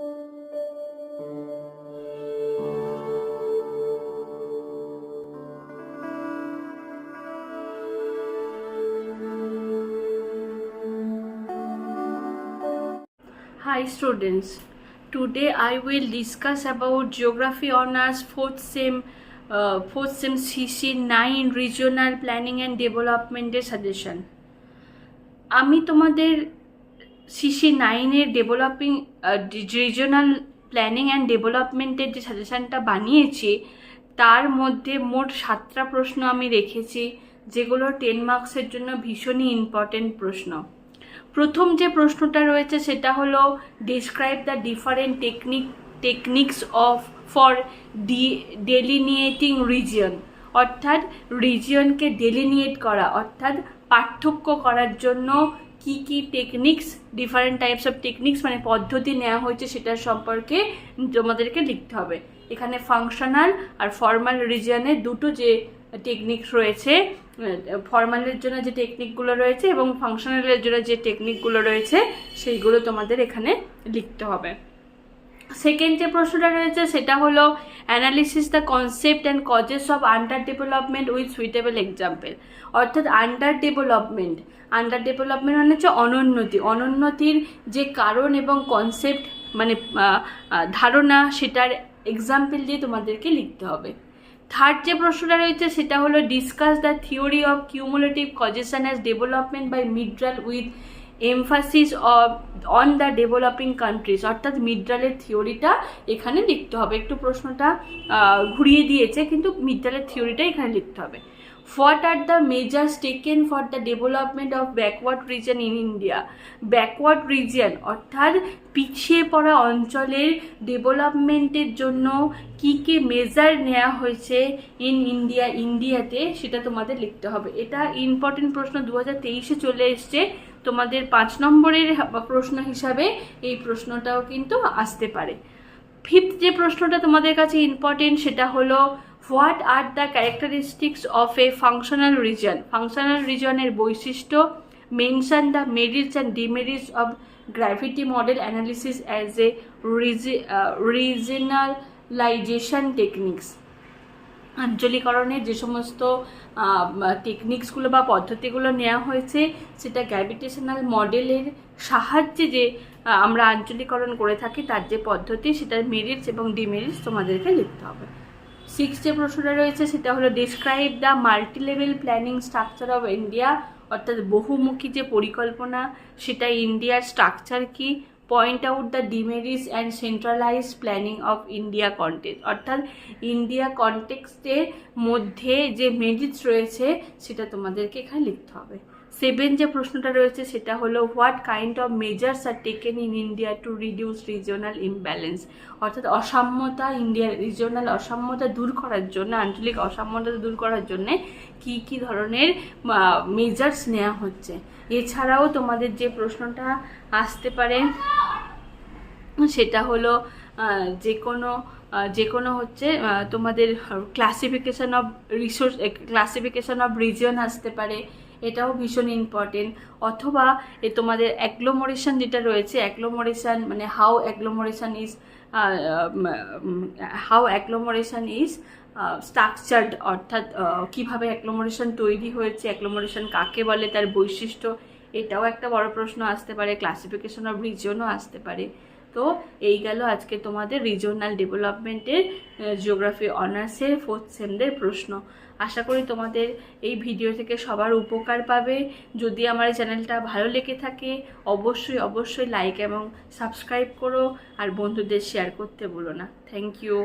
Hi students, today I will discuss about Geography Honours 4th Sem CC 9 Regional Planning and Development suggestion. আমি তোমাদের CC 9 developing regional planning and ডেভেলপমেন্টের যে সাজেশনটা বানিয়েছি তার মধ্যে মোট 7টা প্রশ্ন আমি রেখেছি, যেগুলো 10 মার্কসের জন্য ভীষণই ইম্পর্টেন্ট প্রশ্ন। প্রথম যে প্রশ্নটা রয়েছে সেটা হলো describe the different techniques for delineating region, অর্থাৎ রিজিয়নকে ডেলিনিয়েট করা অর্থাৎ পার্থক্য করার জন্য কি কি techniques, different types of techniques মানে পদ্ধতি নেওয়া হয়েছে সেটার সম্পর্কে তোমাদেরকে লিখতে হবে। এখানে ফাংশনাল আর ফর্মাল রিজিয়নের দুটো যে টেকনিক্স রয়েছে, ফর্মালের জন্য যে টেকনিকগুলো রয়েছে এবং ফাংশনালের জন্য যে টেকনিকগুলো রয়েছে সেইগুলো তোমাদের এখানে লিখতে হবে। সেকেন্ড যে প্রশ্নটা রয়েছে সেটা হলো analysis the concept and causes of under development with suitable example, অর্থাৎ আন্ডার ডেভেলপমেন্ট মানে হচ্ছে অনুন্নতির যে কারণ এবং কনসেপ্ট মানে ধারণা, সেটার এক্সাম্পল দিয়ে তোমাদেরকে লিখতে হবে। থার্ড যে প্রশ্নটা রয়েছে সেটা হলো discuss the theory of cumulative causation as development by Myrdal with emphasis on the developing countries, অর্থাৎ মিডরালের থিওরিটা এখানে লিখতে হবে। একটু প্রশ্নটা ঘুরিয়ে দিয়েছে, কিন্তু মিডরালের থিওরিটা এখানে লিখতে হবে। What are the measures taken for the development of backward region in India? Backward region অর্থাৎ পিছিয়ে পড়া অঞ্চলের ডেভেলপমেন্টের জন্য কি কি মেজার নেওয়া হয়েছে ইন্ডিয়াতে সেটা তোমাদের লিখতে হবে। এটা ইম্পর্টেন্ট প্রশ্ন, 2023-এ চলে এসছে। তোমাদের 5 নম্বরের প্রশ্ন হিসাবে এই প্রশ্নটাও কিন্তু আসতে পারে। ফিফথ যে প্রশ্নটা তোমাদের কাছে ইম্পর্টেন্ট সেটা হলো what are the characteristics of a functional region, functional রিজনের বৈশিষ্ট্য। Mention the merits and demerits of gravity model analysis as a regionalization techniques, আঞ্চলিকরণের যে সমস্ত টেকনিক্সগুলো বা পদ্ধতিগুলো নেওয়া হয়েছে সেটা গ্র্যাভিটেশনাল মডেলের সাহায্যে যে আমরা আঞ্চলিকরণ করে থাকি তার যে পদ্ধতি, সেটার মেরিটস এবং ডিমেরিটস তোমাদেরকে লিখতে হবে। 6 যে প্রশ্নটা রয়েছে সেটা হলো describe the multilevel planning structure of India, অর্থাৎ বহুমুখী যে পরিকল্পনা সেটা ইন্ডিয়ার স্ট্রাকচার কি। Point out the demerits and centralise planning of India context, অর্থাৎ ইন্ডিয়া কন্টেক্সটের মধ্যে যে মেরিটস রয়েছে সেটা তোমাদেরকে এখানে লিখতে হবে। 7 যে প্রশ্নটা রয়েছে সেটা হলো what kind of measures are taken in India to reduce regional imbalance, অর্থাৎ অসাম্যতা, ইন্ডিয়ার রিজিওনাল অসাম্যতা দূর করার জন্য, আঞ্চলিক অসাম্যতা দূর করার জন্যে কি কি ধরনের মেজার্স নেওয়া হচ্ছে। এছাড়াও তোমাদের যে প্রশ্নটা আসতে পারে সেটা হলো যে কোনো হচ্ছে তোমাদের ক্লাসিফিকেশন অফ রিজিয়ন আসতে পারে, এটাও ভীষণ ইম্পর্টেন্ট। অথবা তোমাদের অ্যাগ্লোমারেশন যেটা রয়েছে, অ্যাগ্লোমারেশন মানে হাউ অ্যাগ্লোমারেশন ইজ স্ট্রাকচার্ড, অর্থাৎ কিভাবে অ্যাগ্লোমারেশন তৈরি হয়েছে, অ্যাগ্লোমারেশন কাকে বলে, তার বৈশিষ্ট্য, এটাও একটা বড় প্রশ্ন আসতে পারে। ক্লাসিফিকেশন অফ রিজিয়নও আসতে পারে। তো এই গেল আজকে তোমাদের রিজিওনাল ডেভেলপমেন্টের জিওগ্রাফি অনার্সের 4th সেমদের প্রশ্ন। আশা করি তোমাদের এই ভিডিও থেকে সবার উপকার পাবে। যদি আমার এই চ্যানেলটা ভালো লেগে থাকে অবশ্যই লাইক এবং সাবস্ক্রাইব করো, আর বন্ধুদের শেয়ার করতে ভুলো না। Thank you.